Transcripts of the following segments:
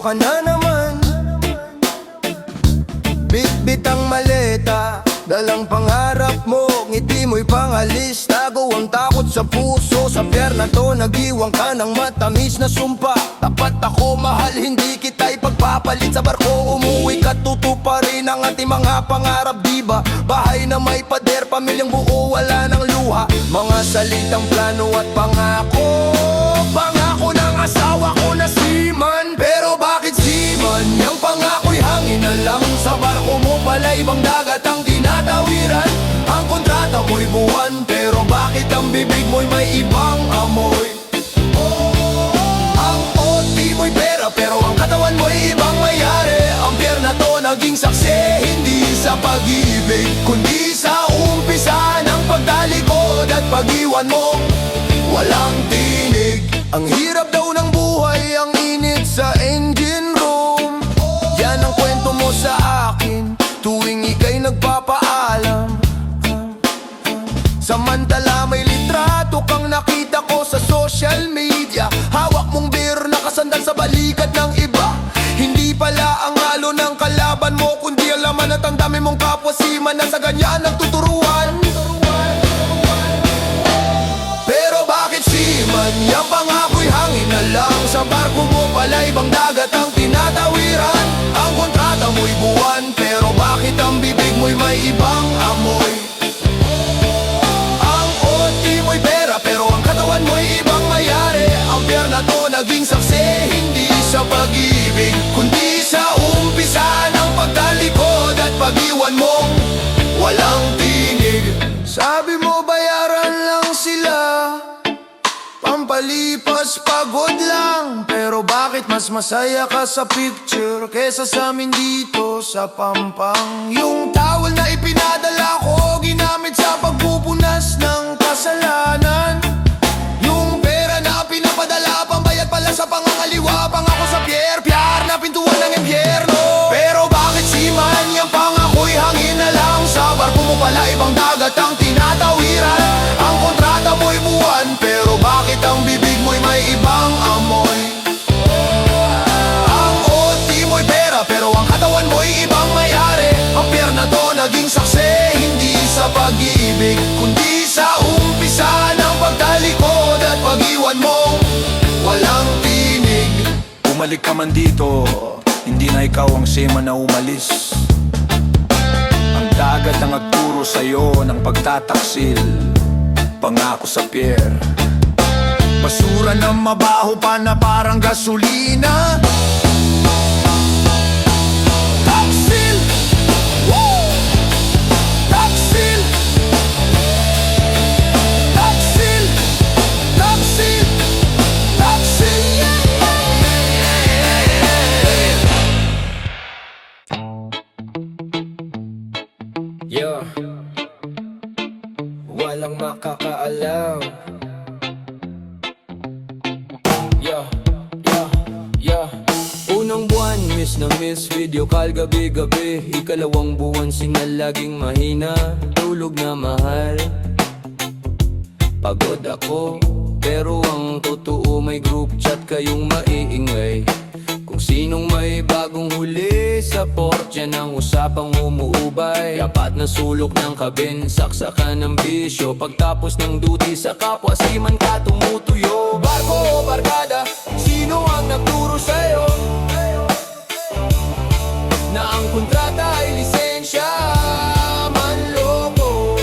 ka na naman. Bitbit ang maleta, dalang pangarap mo, ngiti mo'y pangalis. Tago ang takot sa puso, sa pier na to nag-iwang ka ng matamis na sumpa. Tapat ako, mahal, hindi kita ipagpapalit. Sa barko umuwi ka, tutuparin ang ating mga pangarap, diba? Bahay na may pader, pamilyang buo, wala ng luha. Mga salitang plano at pangako, pangako ng asawa ko na seaman. Pero bakit seaman? Yang pangako'y hangin na lang. Sa barko mo pala ibang dagat ang tinatawiran. Ang kontrata mo'y buwan, pero bakit ang bibig mo'y may ibang amoy? Ang OT mo'y pera, pero ang katawan mo'y ibang mayari. Ang pier na to naging saksi, hindi sa pag-ibig, kundi sa umpisa ng pagtalikod at pag-iwan mo. Walang tinig. Ang hirap daw ng buhay, ang init sa engine room. Yan ang kwento mo sa akin tuwing ika'y nagpapaalam. Samantala may litrato kang nakita ko sa social media. Hawak mong beer, nakasandal sa balikat ng iba. Hindi pala ang halo ng kalaban mo, kundi ang laman at ang dami mong kapwa seaman na sa ganyan nagtuturuan. Pero bakit seaman? Yang pangako'y hangin na lang. Sa barko mo pala ibang dagat ang tinatawiran. Ang kontrata mo'y buwan, pero bakit ang bibig mo'y may ibang amoy? Ang OT mo'y pera, pero ang katawan mo'y ibang mayari. Ang pier na to naging saksi, hindi sa pag-ibig, kundi sa umpisa ng pagtalikod at pag-iwan mo. Walang tinig. Sabi mo bayaran lang sila, pampalipas pagod lang. Pero bakit mas masaya ka sa picture kesa sa amin dito sa Pampang? Yung towel na ipinadala ko, ginamit sa pagpupunas ng kasalanan. Yung pera na pinapadala, pambayad pala sa pangangaliwa. Pangako sa pier na pintuan ng impyerno. Pero bakit seaman? Yang pangako'y hangin na lang. Sa barko mo pala ibang dagat ang tinatawiran. Ang kontrata mo'y buwan, pero bakit ang bibig mo'y may ibang amoy? Ang OT mo'y pera, pero ang katawan mo'y ibang mayari. Ang pier na to naging saksi, hindi sa pag-ibig, kundi sa umpisa ng pagtalikod at pag-iwan mo. Walang tinig. Bumalik ka man dito, hindi na ikaw ang seaman na umalis. Ang dagat ang nagturo sa'yo ng pagtataksil. Pangako sa pier, basura na mabaho pa na parang gasolina. Taksil! Woo! Taksil! Taksil! Taksil! Taksil! Yeah. Walang makakaalam. Yeah, yeah, yeah. Unang buwan, miss na miss, video call gabi-gabi. Ikalawang buwan, signal laging mahina. Tulog na mahal, pagod ako, pero ang totoo may group chat kayong maiingay. Kung sinong may bagong huli sa port, yan ang usapang umuubay. Dapat na sulok ng kabin, saksakan ng bisyo. Pagtapos ng duty sa kapwa, seaman ka tumutuyo. Barko o barkada, sino ang nagturo sa'yo na ang kontrata ay lisensya? Manloko.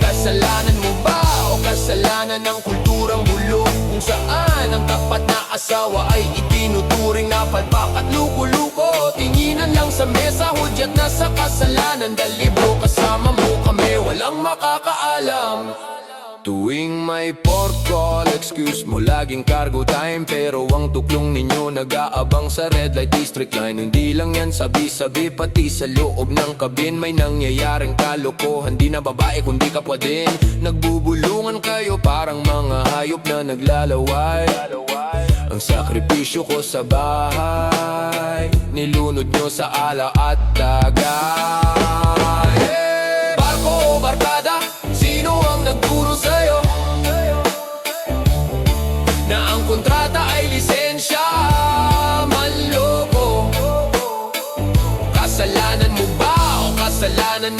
Kasalanan mo ba o kasalanan ng kulturang bulok, kung saan ang tapat na asawa ay itinuturing na palpak at luko-luko? Tinginan lang sa mesa, hudyat na sa kasalanan. Dalibro kasama mo kami, walang makakaalam. Tuwing may port call, excuse mo laging cargo time. Pero ang tuklong ninyo nag-aabang sa red light district line. Hindi lang yan sabi-sabi, pati sa loob ng kabin may nangyayaring kalokohan. Di na babae kundi kapwa din, nagbubulungan kayo parang mga hayop na naglalaway. Ang sakripisyo ko sa bahay, nilunod nyo sa ala at dagay. Barko o barkada, sino ang nagturo sa'yo na ang kontrata ay lisensya?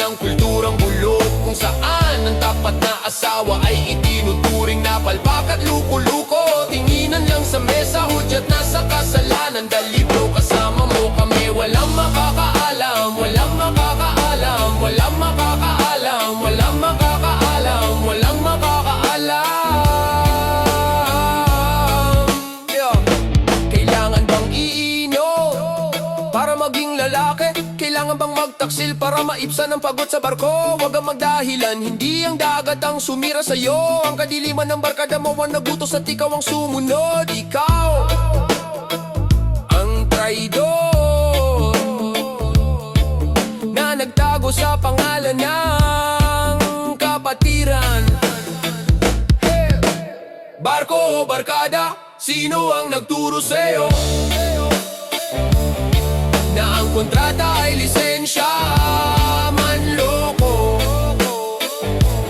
ng kulturang bulok, kung saan ang tapat na asawa ay itinuturing na palpak at luko-luko. Tinginan lang sa mesa, hudyat na sa kasalanan. Dali bro, kasama mo kami, walang makakaalam, walang makakaalam, walang makakaalam, walang makakaalam, walang makakaalam. Yeah. Kailangan bang iinom para maging lalaki? Kailangan bang magtaksil para maipsan ang pagod sa barko? Huwag ang magdahilan, hindi ang dagat ang sumira sa'yo. Ang kadiliman ng barkada mo ang nagutos at ikaw ang sumunod. Ikaw ang traidor na nagtago sa pangalan ng kapatiran. Barko o barkada, sino ang nagturo sa'yo na ang kontrata ay lisensya? Manloko.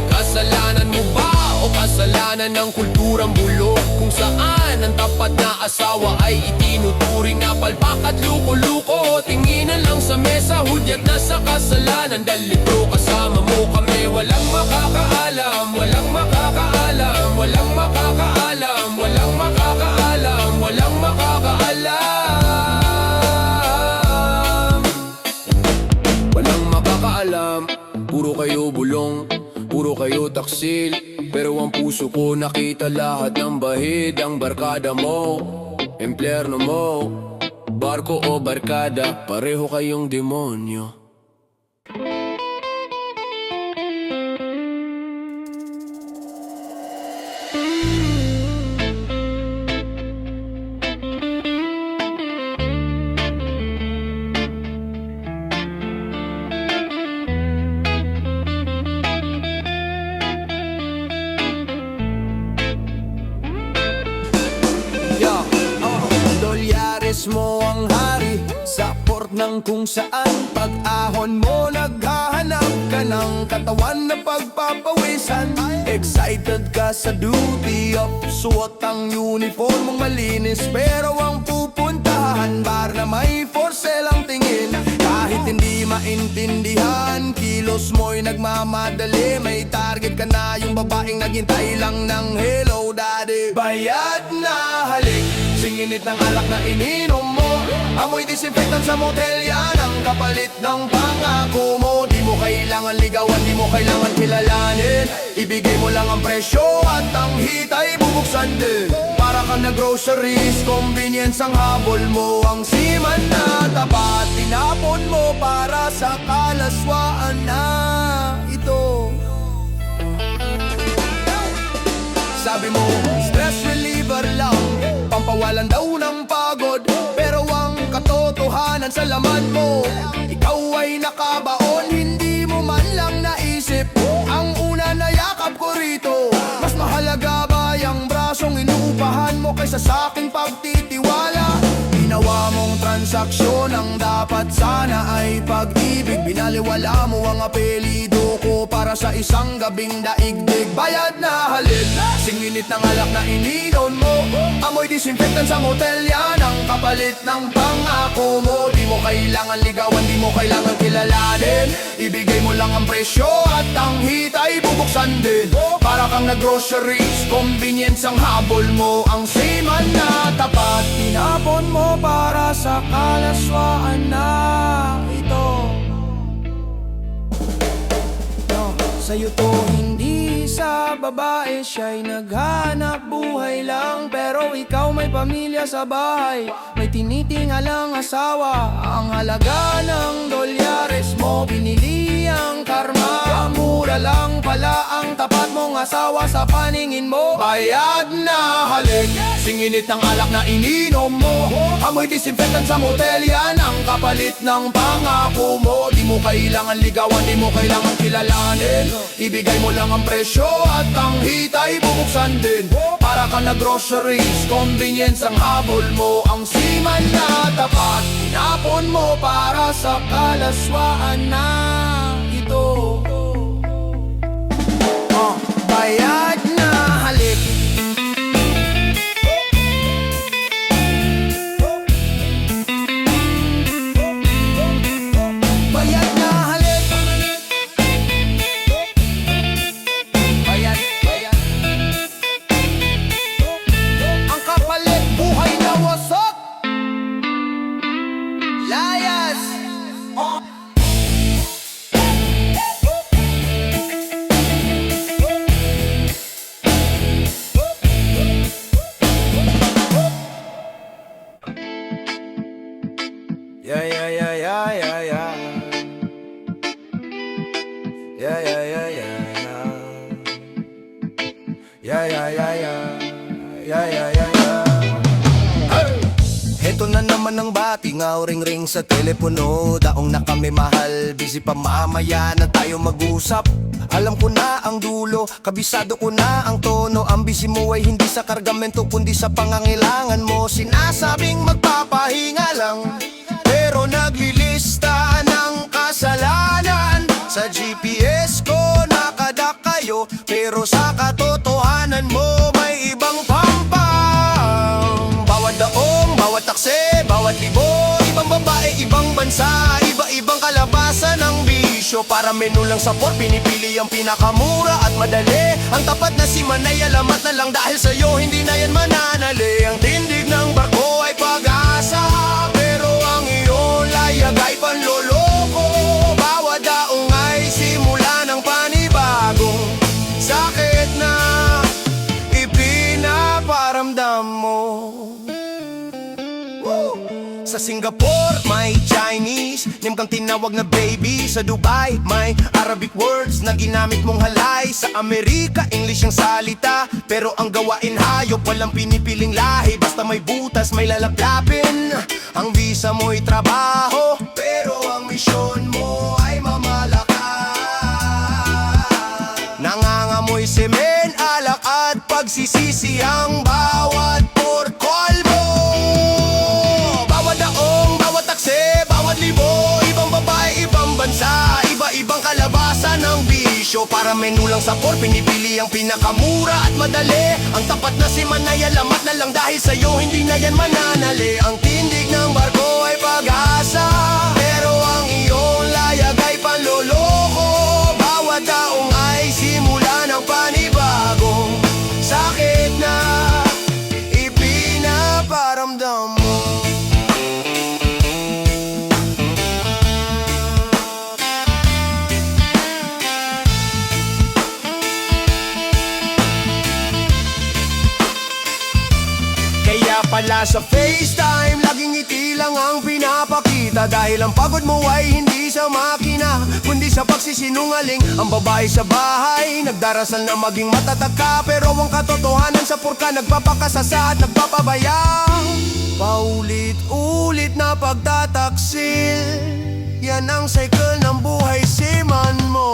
Kasalanan mo ba o kasalanan ng kulturang bulok, kung saan ang tapat na asawa ay itinuturing na palpak at luko-luko? Tinginan lang sa mesa, hudyat na sa kasalanan. Dali bro, kasama mo kami, walang makakaalam, walang makakaalam, walang makakaalam, walang makakaalam, walang makakaalam. Walang makakaalam, puro kayo bulong, puro kayo taksil. Pero ang puso ko nakita lahat ng bahid. Ang barkada mo, empleyerno mo, barko o barkada, pareho kayong demonyo. Dolyares mo ang hari sa port ng kung saan pag-ahon mo naghahanap ka ng katawan na pagpapawisan. Excited ka sa duty of suot ang uniform mong malinis, pero ang pupuntahan bar na may for sale ang tingin. Kahit hindi maintindihan, kilos mo'y nagmamadali. May target ka na, yung babaeng naghintay lang ng hello daddy. Bayad na halik, singinit ng alak na ininom mo. Amoy disinfectant sa motel, yan ang kapalit ng pangako mo. Di mo kailangan ligawan, di mo kailangan kilalanin. Ibigay mo lang ang presyo at ang hitay bubuksan din. Para kang nag-groceries, convenience ang habol mo. Ang siman na tapat, tinapon mo para sa kalaswaan na ito. Sabi mo, stress reliever lang, pampawalan daw ng pagod. Pero ang katotohanan sa laman mo, ikaw ay nakabaon. Hindi mo man lang naisip ang una na yakap ko rito. Mas mahalaga ba yung brasong inuupahan mo kaysa sa aking pagtitiwala? Ginawa mong transaksyon, ang dapat sana ay pag-ibig. Binaliwala mo ang apelido ko para sa isang gabing daigdig. Bayad na halil, singinit ng alak na ininom mo. Amoy disinfectant sa motel, yan ang kapalit ng pangako mo. Di mo kailangan ligawan, di mo kailangan kilalanin. Ibigay mo lang ang presyo at ang hitay bubuksan din. Para kang nag-groceries, convenience ang habol mo. Ang seaman na tapat, tinapon mo para sa kalaswaan na ito. Sa'yo to hindi sa babae, siya'y naghanap buhay lang. Pero ikaw may pamilya sa bahay, may tinitingalang asawa. Ang halaga ng dolyares mo, binili ang karma. Mura lang pala ang tapat mong asawa sa paningin mo. Bayad na halik, singinit ng alak na ininom mo. Amoy disinfectant sa motel, yan ang kapalit ng pangako mo. Di mo kailangan ligawan, di mo kailangan kilalanin. Ibigay mo lang ang presyo at ang hitay bubuksan din. Para ka nag-groceries, convenience ang habol mo. Ang siman na tapat, tinapon mo para sa kalaswaan na ito. Bayad na halik, bayad na halik, Yeah, yeah, yeah, yeah. Yeah, yeah, yeah, yeah. Heto na naman ang bati, nga ring-ring sa telepono. Daong na kami mahal, busy pa mamaya na tayo mag-usap. Alam ko na ang dulo, kabisado ko na ang tono. Ang busy mo ay hindi sa kargamento, kundi sa pangangailangan mo. Sinasabing magpapahinga lang, pero naglilista ng kasalanan. Sa GPS ko nakadak kayo, pero sa katotohanan mo may ibang pampang. Bawat daong, bawat takse, bawat libo, ibang babae, ibang bansa, iba-ibang kalabasan ng bisyo. Para menu lang sa por, pinipili ang pinakamura at madali. Ang tapat na si Manay, alamat na lang dahil sa'yo hindi na yan mananali. Ang tindig ng barko ay pag-asa, pero ang iyong layag ay panloloko. Bawat daong ay simula ng panibagong sakit na ipinaparamdam mo. Sa Singapore, may Chinese name kang tinawag na baby. Sa Dubai, may Arabic words na ginamit mong halay. Sa Amerika, English ang salita, pero ang gawain hayop, walang pinipiling lahi. Basta may butas, may lalaplapin. Ang visa mo'y trabaho, pero ang misyon mo ay mamalakas. Nangangamoy semen, alak at pagsisisi ang bawat porkol mo. Bawat daong, bawat takse, bawat libo, ibang babae, ibang bansa, iba-ibang kalabasan ng bisyo. Para menu lang sa por, pinipili ang pinakamura at madali. Ang tapat na si Manay, alamat na lang dahil sa'yo hindi na yan mananali. Ang tindig ng barko ay pag-asa, pero ang iyong layag ay panloloko. Bawat daong ay simula ng panibagong sakit na ipinaparamdam mo. Kaya pala sa FaceTime, laging ngiti lang ang pinapakita. Dahil ang pagod mo ay hindi sa makina, kundi sa pagsisinungaling. Ang babae sa bahay, nagdarasal na maging matatag ka, pero ang katotohanan sa purka, nagpapakasasa at nagpapabaya. Paulit-ulit na pagtataksil, yan ang cycle ng buhay siman mo.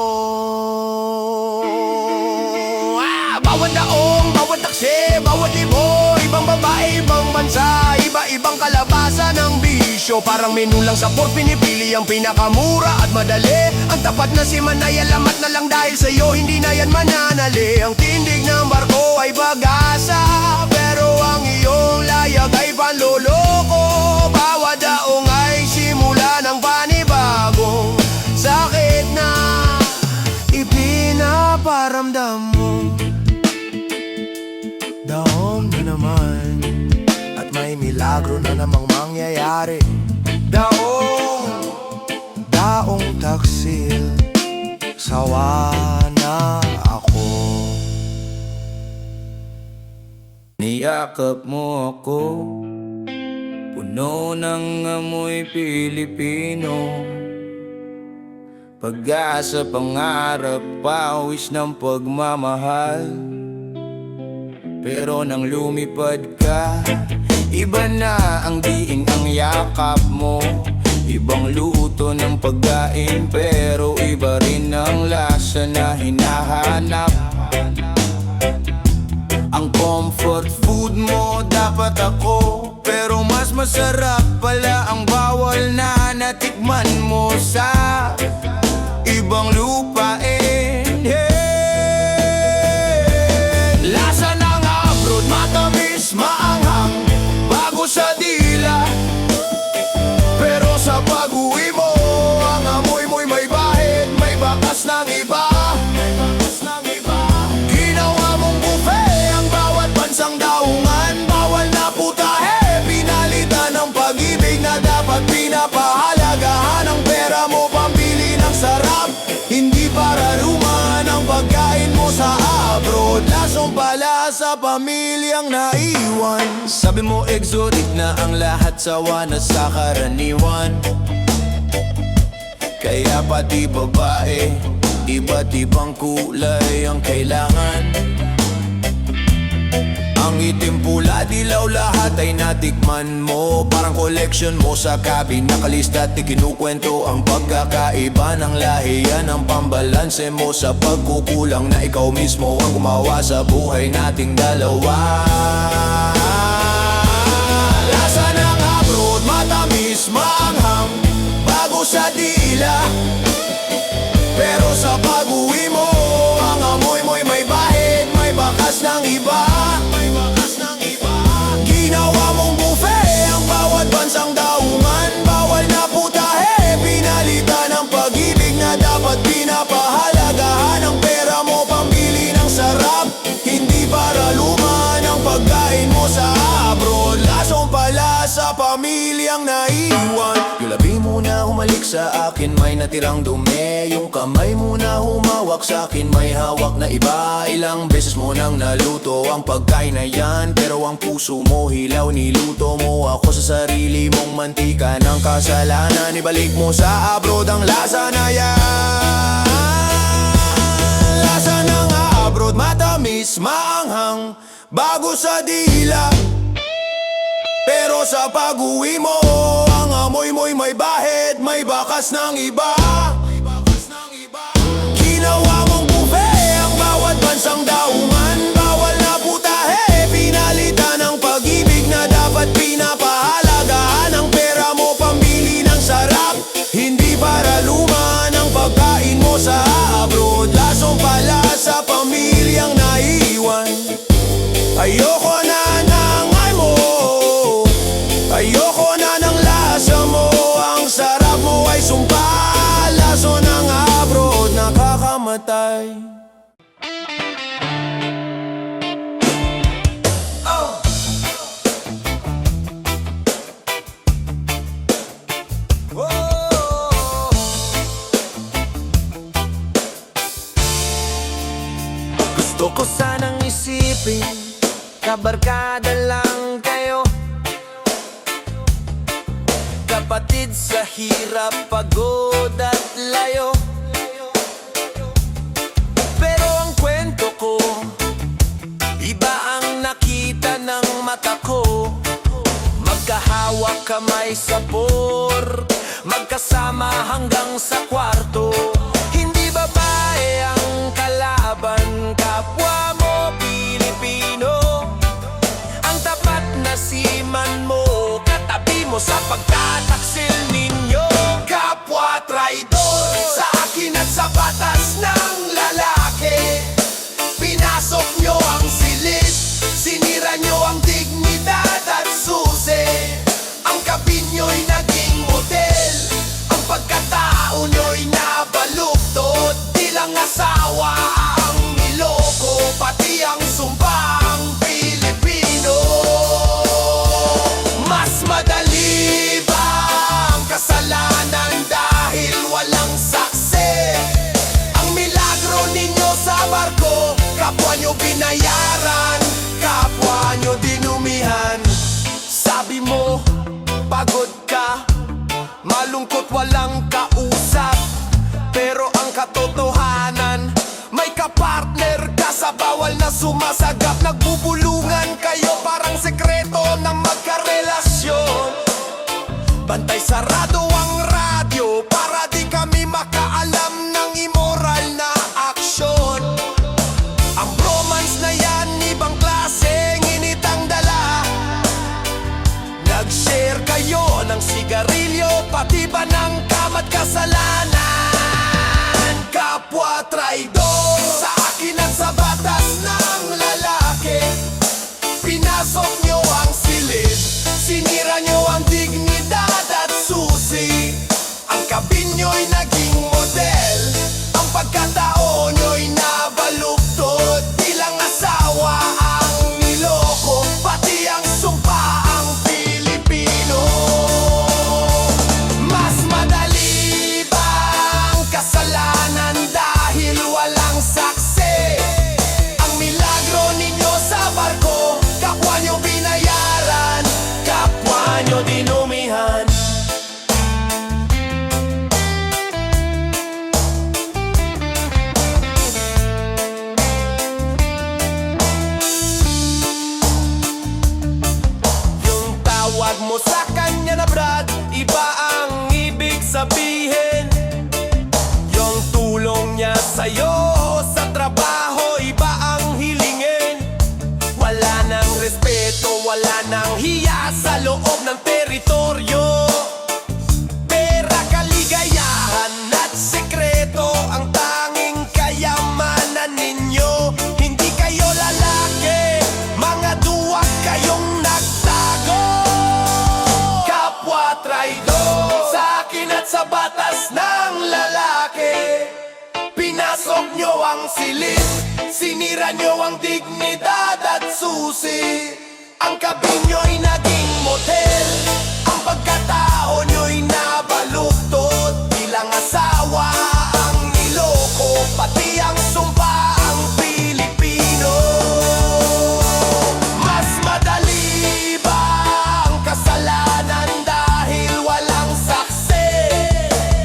Bawat daong, bawat takse, bawat libo, ibang babae, ibang bansa, iba-ibang kalabasan ng bisyo. Parang menu lang sa por, pinipili ang pinakamura at madali. Ang tapat na si Manay, alamat na lang dahil sa'yo hindi na yan mananali. Ang tindig ng barko ay pag-asa, pero ang iyong layag ay panloloko. Bawat daong ay simula ng panibagong sakit na ipinaparamdam mo. Daong na naman, at may milagro na namang mangyayari. Daong taksil, sawa na ako. Niyakap mo ako, puno ng amoy Pilipino. Pag-asa, pangarap, pawis ng pagmamahal. Pero nang lumipad ka, iba na ang diing ang yakap mo. Ibang luto ng pagkain, pero iba rin ang lasa na hinahanap. Ang comfort food mo dapat ako, pero mas masarap pala ang bawal na natikman mo sa ibang lupain. Lasa ng abroad, matamis, maanghang, bago sa dila. Pero sa pag-uwi mo, ang amoy mo'y may bahid, may bakas ng iba. Ginawa mong buffet ang bawat bansang daungan. Bawal na putahe, pinalitan ng pag-ibig na dapat pinapahalagahan. Ang pera mo pambili ng sarap, hindi para rumahan ang pagkain mo sa abroad. Lasong pala sa pamilyang naiwan. Sabi mo exotic na ang lahat, sawa na sa karaniwan. Kaya pati babae, iba't ibang kulay ang kailangan. itim, pula, dilaw, lahat ay natikman mo. Parang collection mo sa cabin, nakalista at ikinukwento ang pagkakaiba ng lahi. Yan ang pambalanse mo sa pagkukulang na ikaw mismo ang gumawa sa buhay nating dalawa. Lasa ng abroad, matamis, maanghang, bago sa dila. Pero sa pag-uwi mo, ang amoy mo'y may bahid, may bakas ng iba. Ginawa mong buffet ang bawat bansang daungan. Bawal na putahe, pinalitan ng pag-ibig na dapat pinapahalagahan. Ang pera mo pambili ng sarap, hindi para luman ang pagkain mo sa abroad. Lasong pala sa pamilyang naiwan. Yung labi mo na humalik sa akin, may natirang dumi. Yung kamay mo na humawak sa akin, may hawak na iba. Ilang beses mo nang naluto ang pagkain na yan, pero ang puso mo hilaw, niluto mo ako sa sarili mong mantika ng kasalanan. Ibalik mo sa abroad ang lasa na yan. Lasa ng abroad, matamis, maanghang, bago sa dila. Pero sa pag-uwi mo, ang amoy mo'y may bahid, may bakas ng iba. Ginawa mong buffet ang bawat bansang daungan. Bawal na putahe, pinalitan ng pag-ibig na dapat pinapahalagahan. Ang pera mo pambili ng sarap, hindi para luman ang pagkain mo sa abroad. Lasong pala sa pamilyang naiwan. Ayoko na ng ay mo, ayoko na ng lasa mo. Ang sarap mo ay sumpa, laso ng abroad, nakakamatay. Gusto ko sanang isipin, kabarkada lang kayo, kapatid sa hirap, pagod at layo. Pero ang kwento ko, iba ang nakita ng mata ko. Magkahawak kamay sa bor, magkasama hanggang sa kwarto. Hindi babae ang kalaban, kapwa mo Pilipino. Ang tapat na siman mo, katabi mo sa pagtataksil ninyo. Kapwa traidor sa akin at sa batas ng lalaki. Pinasok nyo ang silid, sinira nyo ang dignidad at susi. Ang kabin nyo'y naging model, ang pagkatao nyo'y nabaluktot. Bilang asawa ang niloko, pati ang sumpang Pilipino. Mas madali ba ang kasalanan dahil walang saksi? Ang milagro ninyo sa barko, kapwa nyo binayaran, kapwa nyo dinumihan. Sabi mo, pagod ka, malungkot, walang kausap. Pero ang katotohanan, may kapartner ka sa bawal na sumasagap. Nagbubulungan kayo parang sekreto ng magkarelasyon. Bantay sarado ang radyo para di kami makaalam ng immoral na aksyon. Ang bromance na yan, ibang klaseng init ang dala. Nag-share kayo ng sigarilyo, pati ba ng kamat kasalanan? Kapwa traidor sa akin at sa batas ng lalaki. Pinasok nyo ang silid, sinira nyo ang dignidad at susi. Ang kabin nyo'y naging model, ang pagkatao nyo'y nabaluktot. Bilang asawa ang niloko, pati ang sumpa ang Pilipino. Mas madali ba sa batas ng lalaki. Pinasok nyo ang silid, sinira nyo ang dignidad at susi. Ang kabin nyo'y naging motel, ang pagkatao nyo'y nabaluktot. Bilang asawa ang niloko, pati ang sumpa ang Pilipino. Mas madali ba ang kasalanan dahil walang saksi?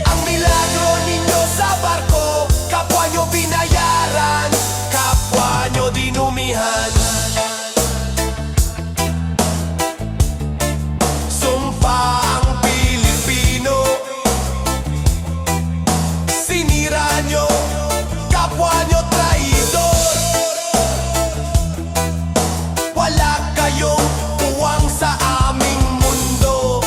Ang milagro ninyo sa barko, kapwa nyo binayaran, kapwa nyo dinumihan. Sumpa ang Pilipino, sinira nyo, kapwa nyo traidor. Wala kayong puwang sa aming mundo.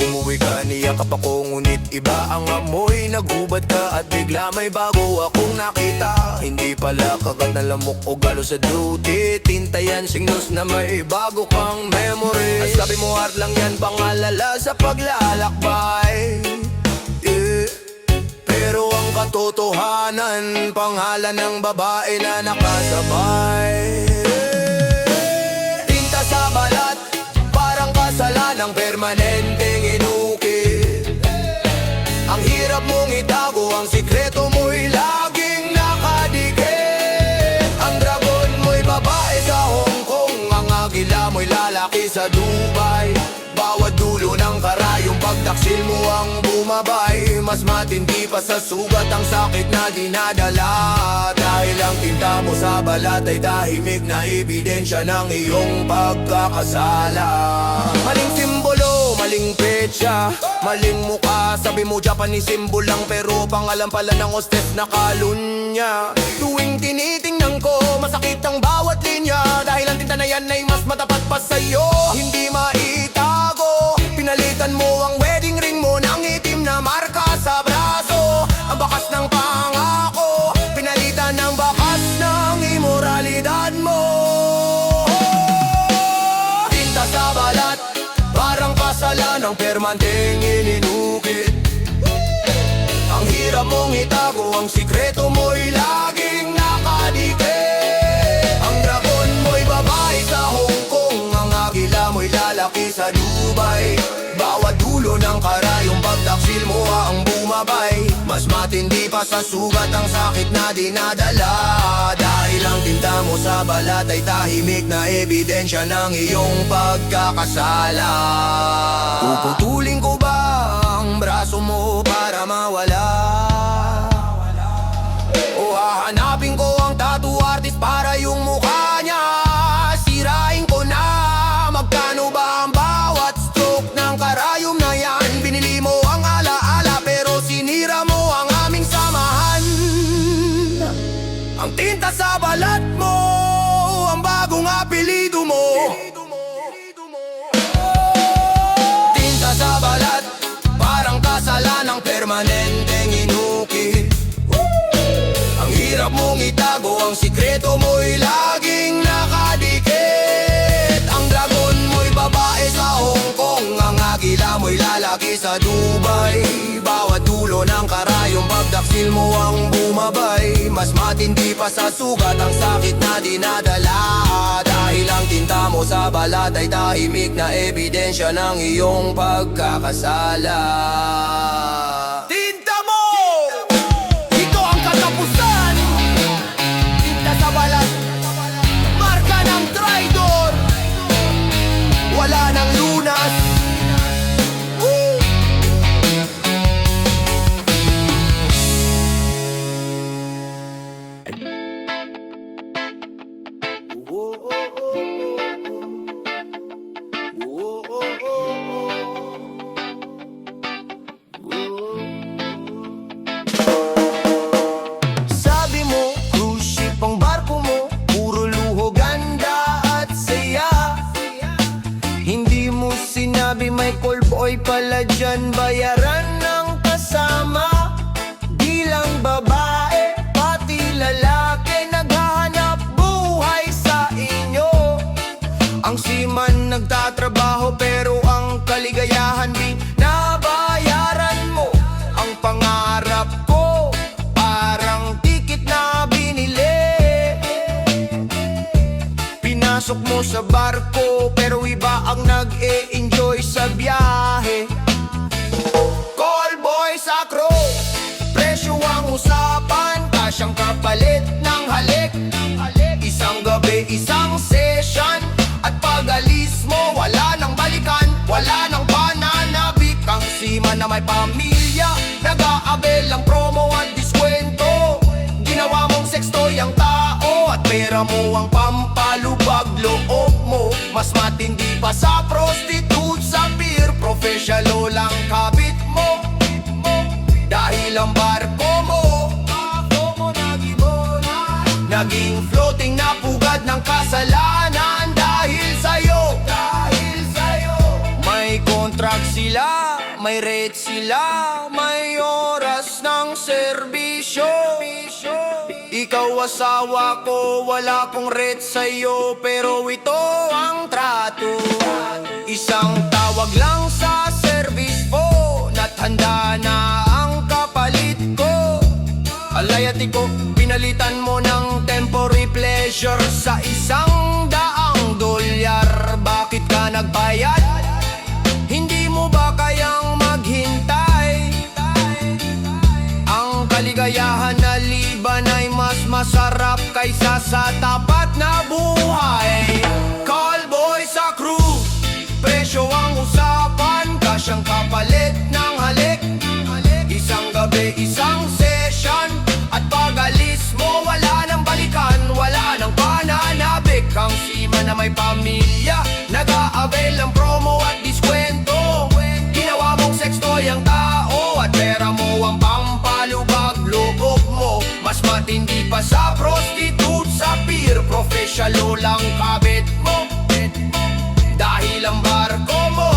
Umuwi ka, niyakap ako, ngunit iba ang amoy. Naghubad ka at bigla may bago akong nakita. Hindi pala kagat na lamok o galo sa duty. Tinta yan, signos na may bago kang memory. At sabi mo art lang yan, pangalala sa paglalakbay. Pero ang katotohanan, pangalan ng babae na nakasabay. Tinta sa balat, parang kasalanang permanenteng inukit. Ang hirap mong itago, ang sikreto mo'y laging nakadikit. Ang dragon mo'y babae sa Hong Kong, ang agila mo'y lalaki sa Dubai. Bawat dulo ng karayong pagtaksil mo ang bumabay. Mas matindi pa sa sugat ang sakit na dinadala. Dahil ang tinta mo sa balat ay tahimik na ebidensya ng iyong pagkakasala. Maling simbolo, maling petsa, maling muka. Sabi mo Japanese symbol lang, pero pangalan pala ng hostess na kalunya. Tuwing tinitingnan ko, masakit ang bawat linya. Dahil ang tinta na yan ay mas matapat pa sa'yo. Hindi maitago, pinalitan mo ang wedding ring mo ng itim na marka sa braso. Ang bakas ng pangako, pinalitan ng bakas ng imoralidad mo. Tinta sa balat, parang kasalanang permanteng ininukit. Ang hirap mong itago, ang sikreto mo'y laging nakadikit. Ang dragon mo'y babae sa Hong Kong, ang agila mo'y lalaki sa Dubai. Bawat dulo ng karayong pagtaksil mo ang bumabay. Mas matindi pa sa sugat ang sakit na dinadala. Dahil ang tinta mo sa balat ay tahimik na ebidensya ng iyong pagkakasala. Puputulin ko ba ang braso mo para mawala? O hahanapin ko ang tattoo artist para yung mukha niya? Sirain ko na, magkano ba ang bawat stroke ng karayom na yan? Binili mo ang alaala pero sinira mo ang aming samahan. Ang tinta sa balat mo, ang bagong apelido mo. Tinta sa balat, parang kasalanang permanenteng inukit. Ang hirap mong itago, ang sikreto mo'y laging nakadikit. Ang dragon mo'y babae sa Hong Kong, ang agila mo'y lalaki sa Dubai. Bawat dulo ng karayong pagdaksil mo ang bumabay. Mas matindi pa sa sugat ang sakit na dinadala. Dahil ang tinta mo sa balat ay tahimik na ebidensya ng iyong pagkakasala. Tinta mo! Ito ang katapusan! Tinta sa balat, marka ng traidor. Wala nang lunas. Woo! Sabi mo, cruise ship ang barko mo, puro luho, ganda at saya. Hindi mo sinabi may call boy pala dyan, bayaran ng kasama. Di lang babae, man nagtatrabaho, pero ang kaligayahan di nabayaran mo. Ang pangarap ko parang tikit na binili. Pinasok mo sa barko, pero iba ang nag-e-enjoy sa biyahe. Call boy sa crew, presyo ang usapan, kasyang kapalit ng halik. Isang gabi, isang session, at pag-alis mo, wala nang balikan, wala nang pananabik. Ang seaman na may pamilya, nag-aabel ang promo at diskwento. Ginawa mong sextoy ang tao, at pera mo ang pampalubag loob mo. Mas matindi pa sa prostitute, sa beer, professional lang kabit mo. Dahil ang barko mo naging floating na pugad ng kasalanan. Dahil sa'yo, may contract sila, may rate sila, may oras ng serbisyo. Ikaw asawa ko, wala kong rate sa'yo, pero ito ang trato. Isang tawag lang sa service phone, at handa na ang kapalit ko. Alayati ko, pinalitan mo ng temporary pleasure sa $100. Bakit ka nagbayad? Hindi mo ba kayang maghintay? Ang kaligayahan na liban ay mas masarap kaysa sa tapat na buhay. Call boy sa crew, presyo ang usapan, kasyang kapalit ng halik. Isang gabi, isang session, at pag-alis mo, wala nang balikan, wala nang pananabik. Ang seaman na may pamilya, nag-aabel ang promo at diskwento. Ginawa mong sextoy ang tao, at pera mo ang pampalubag loob mo. Mas matindi pa sa prostitute, sa beer, professional lang kabit mo. Dahil ang barko mo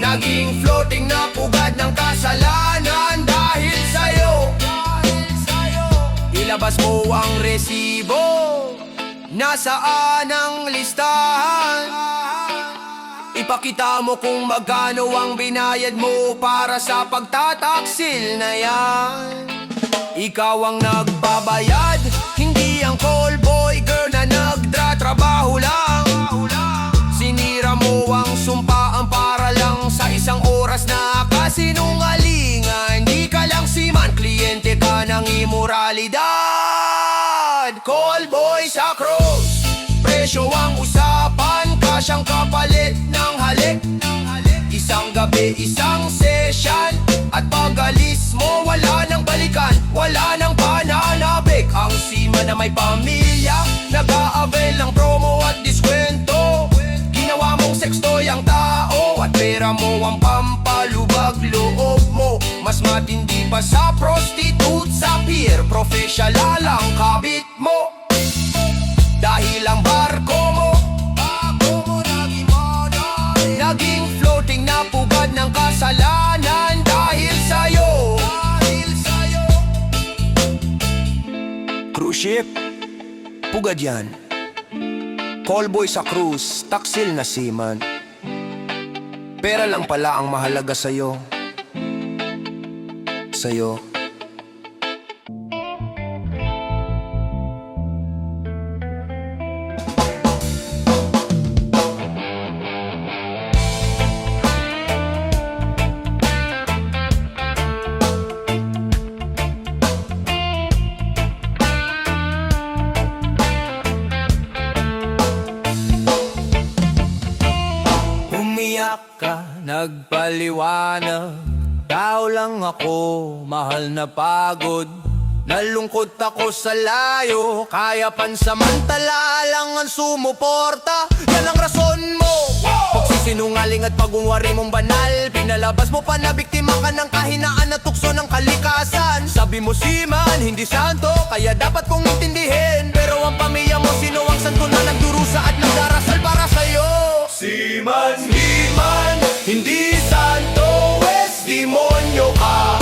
naging floating na pugad ng kasalanan. Dahil sa'yo, ilabas mo ang resibo, nasaan ang listahan. Ipakita mo kung magkano ang binayad mo para sa pagtataksil na yan. Ikaw ang nagbabayad, hindi ang call boy girl na nagtratrabaho lang. Sinira mo ang sumpaan para lang sa isang oras na kasinungalingan. Hindi ka lang seaman, kliyente ka ng imoralidad. Call boy sa cruise, presyo ang usapan, kasyang kapalit ng halik. Isang gabi, isang session, at pag-alis mo, wala nang balikan, wala nang pananabik. Ang seaman na may pamilya, nag-aabel ng promo at diskwento. Ginawa mong sextoy ang tao, at pera mo ang pampalubag loob mo. Mas matindi pa sa prostitute, sa beer, professional ang kabit mo. Dahil ang barko mo naging floating na pugad ng kasalanan. Dahil sa'yo, cruise ship, pugad yan. Callboy sa cruise, taksil na seaman. Pera lang pala ang mahalaga sa'yo. Sa'yo. Nagpaliwanag, tao lang ako, mahal na pagod. Nalungkot ako sa layo, kaya pansamantala lang ang sumuporta. Yan ang rason mo, pagsisinungaling at pag-unwari mong banal. Pinalabas mo pa na biktima ka ng kahinaan na tukso ng kalikasan. Sabi mo seaman, hindi santo, kaya dapat kong intindihin. Pero ang pamilya mo, sino ang santo na nagdurusa at nagdarasal para sa'yo? Seaman, seaman, hindi santo, es demonyo ka.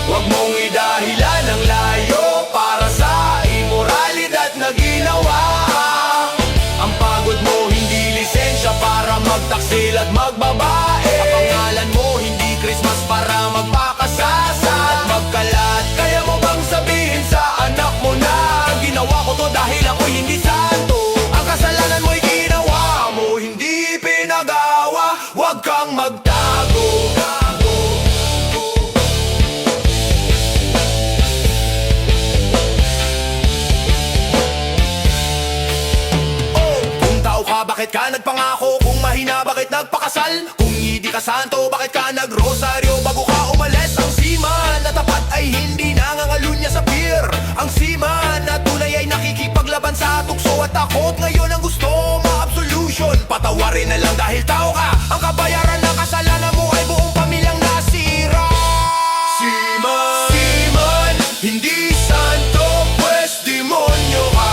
Huwag mong idahilan ang layo para sa imoralidad na ginawa. bakit ka nagpangako? Kung mahina, bakit nagpakasal? Kung hindi ka santo, bakit ka nagrosaryo bago ka umalis? Ang seaman na tapat ay hindi nangangalunya sa pier. Ang seaman na tunay ay nakikipaglaban sa tukso at takot. Ngayon ang gusto ma-absolution, patawarin na lang dahil tao ka. Ang kabayaran ng kasalanan mo ay buong pamilyang nasira. Seaman, seaman, hindi santo, pues demonyo ka.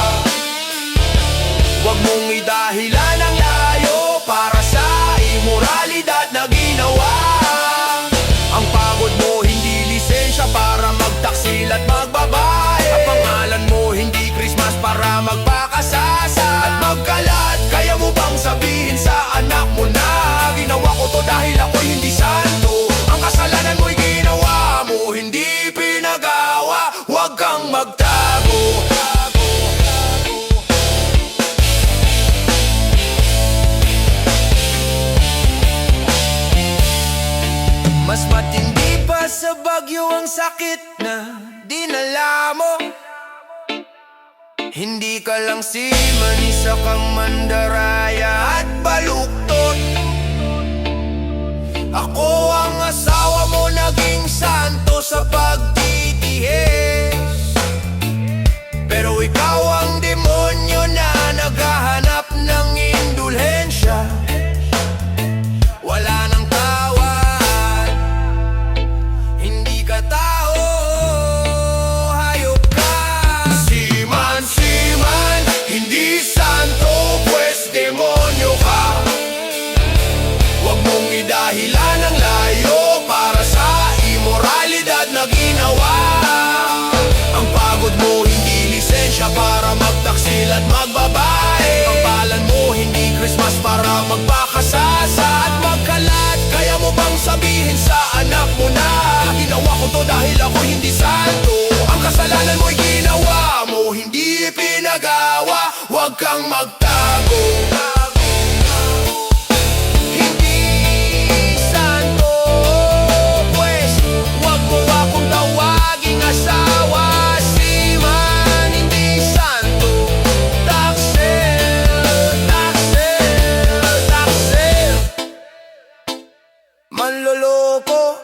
Huwag mong idahilan ang layo para sa imoralidad na ginawa. Ang pagod mo hindi lisensya para magtaksil at magbabae. Ang pangalan mo hindi Christmas para magpakasasa at magkalat. Kaya mo bang sabihin sa anak mo na ginawa ko to dahil ako'y hindi santo? Ang kasalanan mo'y ginawa mo, hindi pinagawa. Huwag kang magtago. Mas matindi pa sa bagyo ang sakit na dinala mo. Hindi ka lang seaman, isa kang mandaraya at baluktot. Ako ang asawa mo, naging santo sa pagtitihis. Pero ikaw ang demonyo na naghahanap ng indulhensya. Wala nang tawad, hindi ka tao, hayop ka. Seaman, seaman, hindi santo, pues demonyo ka. Huwag mong idahilan ang layo para sa imoralidad na ginawa. Ang pagod mo hindi lisensya para magtaksil at magbabae. Ang palan mo hindi Christmas para magpakasasa at magkalat. Kaya mo bang sabihin sa anak mo na ginawa ko to dahil ako hindi santo? Ang kasalanan mo'y ginawa mo, hindi pinagawa. Huwag kang magtago. Hindi santo, pues huwag mo akong tawaging asawa. Seaman, hindi santo, taksil, taksil, taksil. Manloloko.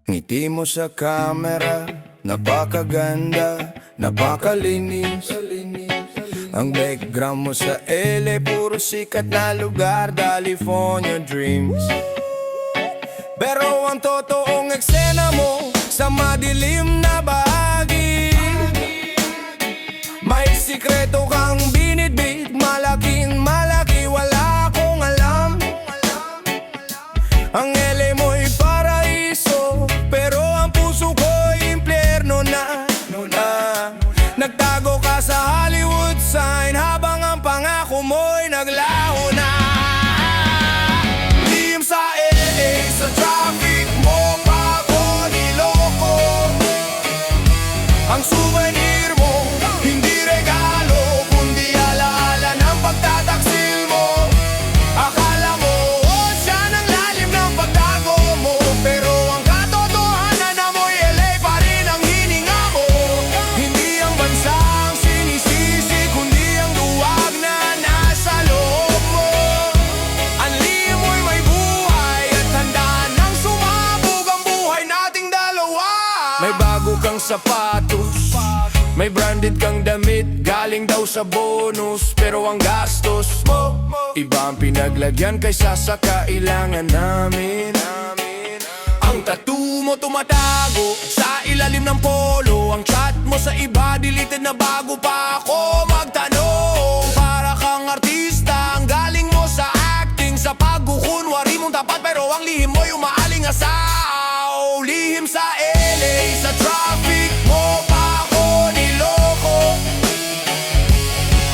Ngiti mo sa camera, napakaganda, napakalinis. Ang background mo sa LA, puro sikat na lugar, California dreams. Pero ang totoong eksena mo sa madilim na bahagi, may sikreto kang binitbit, malaking malaki, wala akong alam. Ang LA mo'y paraiso, pero ang puso ko'y impyerno na. Nagtago ka sa Hollywood sign habang ang pangako mo'y naglaho na. Lihim sa LA, sa traffic mo pa ako niloko. Ang souvenir mo, hindi regalo, kundi alaala ng pagtataksil mo. Akala mo, ocean ang lalim ng pagtago mo, pero ang katotohanan na mo'y LA pa rin ang hininga mo. Hindi ang bansa ang sinisisi, kundi ang duwag na nasa loob mo. Ang lihim mo'y may buhay at tandaan ng sumabog ang buhay nating dalawa. May bago kang sapatos, may branded kang damit, galing daw sa bonus, pero ang gastos mo iba ang pinaglagyan kaysa sa kailangan namin. Ang tattoo mo tumatago sa ilalim ng polo, ang chat mo sa iba deleted na bago pa ako magtanong. Para kang artista, ang galing mo sa acting, sa pagkukunwari mong tapat, pero ang lihim mo'y umaalingasaw. Lihim sa LA, sa traffic mo pa ako niloko.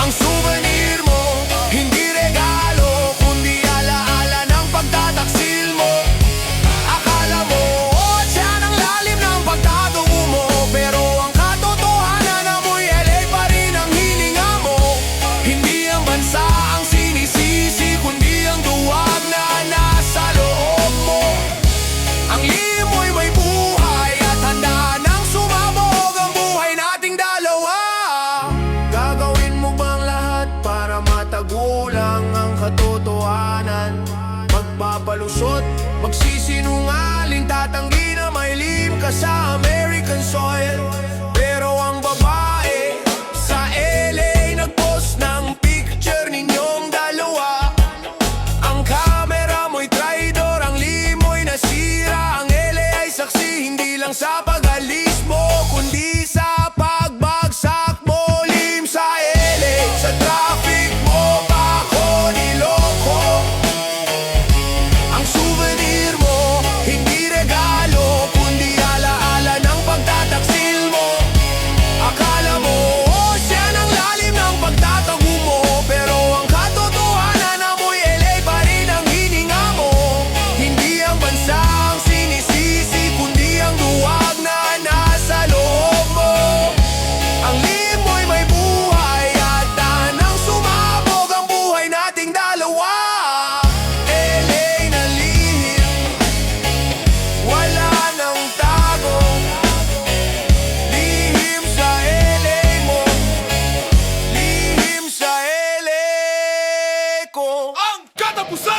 Ang souvenir mo, hindi regalo, kundi alaala ng pagtataksil mo. Akala mo, ocean ang lalim ng pagtago mo, pero ang katotohanan na mo'y LA pa rin ang hininga mo. Hindi ang bansa ang sinisisi, kundi ang duwag na nasa loob mo. palusot Magsisinungaling tatanggi na may lim ka sa American soil Pero ang babae sa LA nag-post ng picture ninyong dalawa Ang camera mo'y traidor, ang limo'y nasira Ang LA ay saksi hindi lang sa pag-alis mo Kundi sa pagbagsak mo lim sa LA Sa traffic mo pa ako niloko Ang souvenir mo hindi regalo Kundi alaala ng pagtataksil mo Akala mo siya ng lalim ng pagtatago mo Pero ang katotohanan amoy LA pa rin ang hininga mo Hindi ang bansa ang sinisisi Kundi ang duwag na nasa loob mo Ang limo'y may buhay At tanang sumabog ang buhay nating dalawa LA na lihim Wala nang tago Lihim sa LA mo Lihim sa LA ko Ang katapusan!